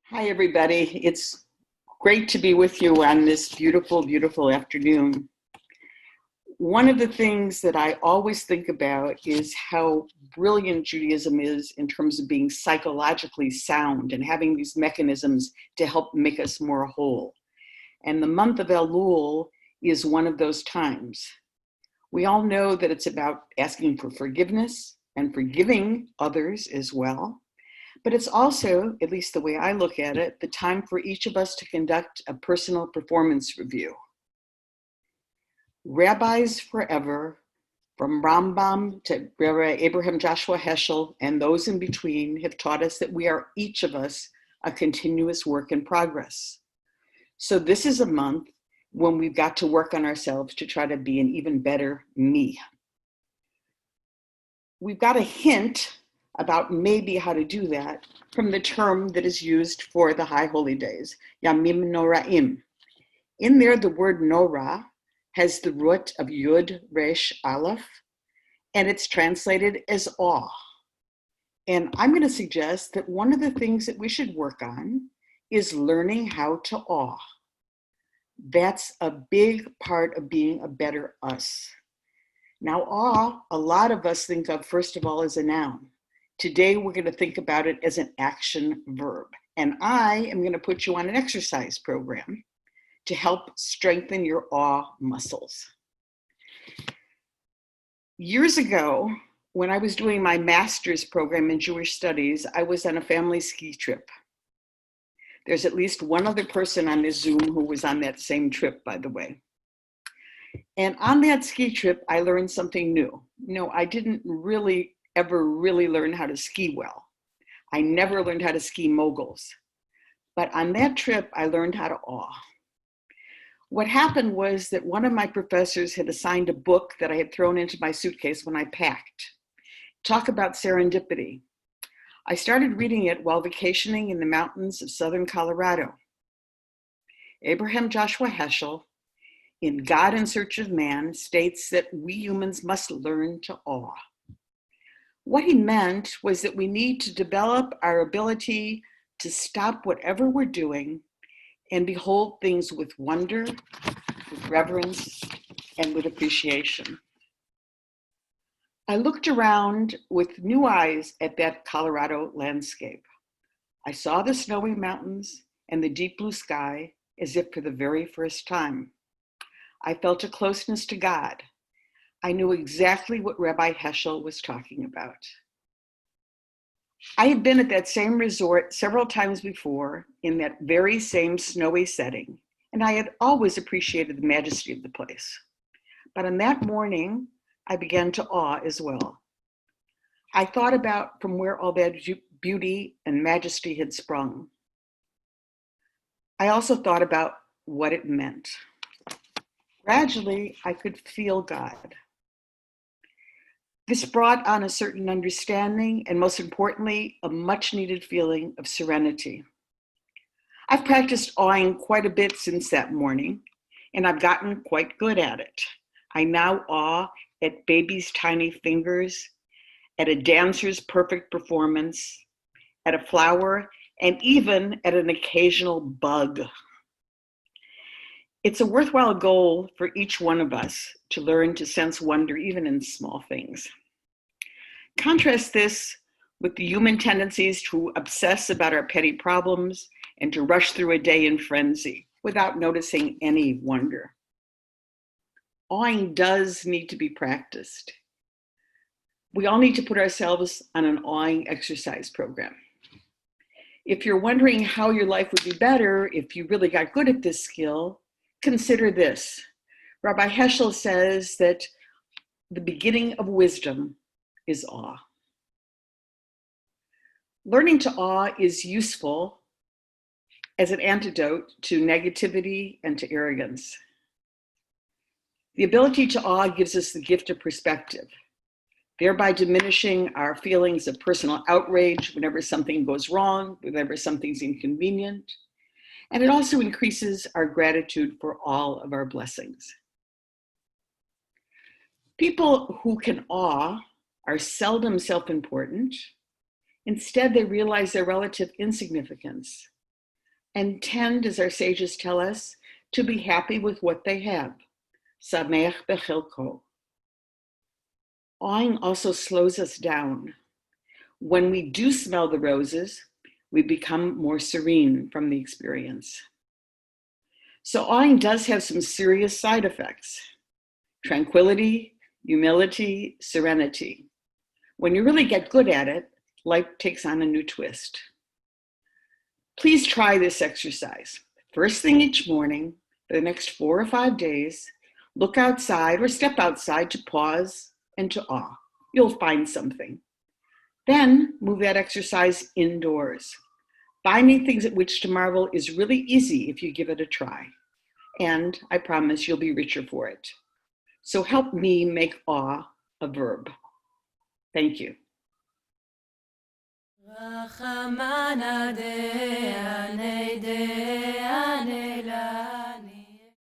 Hi, everybody. It's great to be with you on this beautiful, beautiful afternoon. One of the things that I always think about is how brilliant Judaism is in terms of being psychologically sound and having these mechanisms to help make us more whole. And the month of Elul is one of those times. We all know that it's about asking for forgiveness and forgiving others as well. But it's also, at least the way I look at it, the time for each of us to conduct a personal performance review. Rabbis forever, from Rambam to Rabbi Abraham Joshua Heschel and those in between, have taught us that we are, each of us, a continuous work in progress. So this is a month when we've got to work on ourselves to try to be an even better me. We've got a hint about maybe how to do that from the term that is used for the high holy days, Yamim Noraim. In there, the word Nora has the root of Yud Resh Aleph, and it's translated as awe. And I'm going to suggest that one of the things that we should work on is learning how to awe. That's a big part of being a better us. Now, awe, a lot of us think of, first of all, as a noun. Today, we're going to think about it as an action verb. And I am going to put you on an exercise program to help strengthen your awe muscles. Years ago, when I was doing my master's program in Jewish studies, I was on a family ski trip. There's at least one other person on this Zoom who was on that same trip, by the way. And on that ski trip, I learned something new. I didn't ever really learn how to ski well. I never learned how to ski moguls. But on that trip, I learned how to awe. What happened was that one of my professors had assigned a book that I had thrown into my suitcase when I packed. Talk about serendipity. I started reading it while vacationing in the mountains of southern Colorado. Abraham Joshua Heschel, in God in Search of Man, states that we humans must learn to awe. What he meant was that we need to develop our ability to stop whatever we're doing and behold things with wonder, with reverence, and with appreciation. I looked around with new eyes at that Colorado landscape. I saw the snowy mountains and the deep blue sky as if for the very first time. I felt a closeness to God. I knew exactly what Rabbi Heschel was talking about. I had been at that same resort several times before in that very same snowy setting, and I had always appreciated the majesty of the place. But on that morning, I began to awe as well. I thought about from where all that beauty and majesty had sprung. I also thought about what it meant. Gradually, I could feel God. This brought on a certain understanding and, most importantly, a much needed feeling of serenity. I've practiced awing quite a bit since that morning, and I've gotten quite good at it. I now awe at baby's tiny fingers, at a dancer's perfect performance, at a flower, and even at an occasional bug. It's a worthwhile goal for each one of us to learn to sense wonder even in small things. Contrast this with the human tendencies to obsess about our petty problems and to rush through a day in frenzy without noticing any wonder. Awing does need to be practiced. We all need to put ourselves on an awing exercise program. If you're wondering how your life would be better if you really got good at this skill, consider this. Rabbi Heschel says that the beginning of wisdom is awe. Learning to awe is useful as an antidote to negativity and to arrogance. The ability to awe gives us the gift of perspective, thereby diminishing our feelings of personal outrage whenever something goes wrong, whenever something's inconvenient. And it also increases our gratitude for all of our blessings. People who can awe are seldom self-important. Instead, they realize their relative insignificance and tend, as our sages tell us, to be happy with what they have. Sameach bechelko. Awing also slows us down. When we do smell the roses, we become more serene from the experience. So awing does have some serious side effects: tranquility, humility, serenity. When you really get good at it, life takes on a new twist. Please try this exercise. First thing each morning, for the next 4 or 5 days, look outside or step outside to pause and to awe. You'll find something. Then move that exercise indoors. Finding things at which to marvel is really easy if you give it a try. And I promise you'll be richer for it. So help me make awe a verb. Thank you. Rachamana de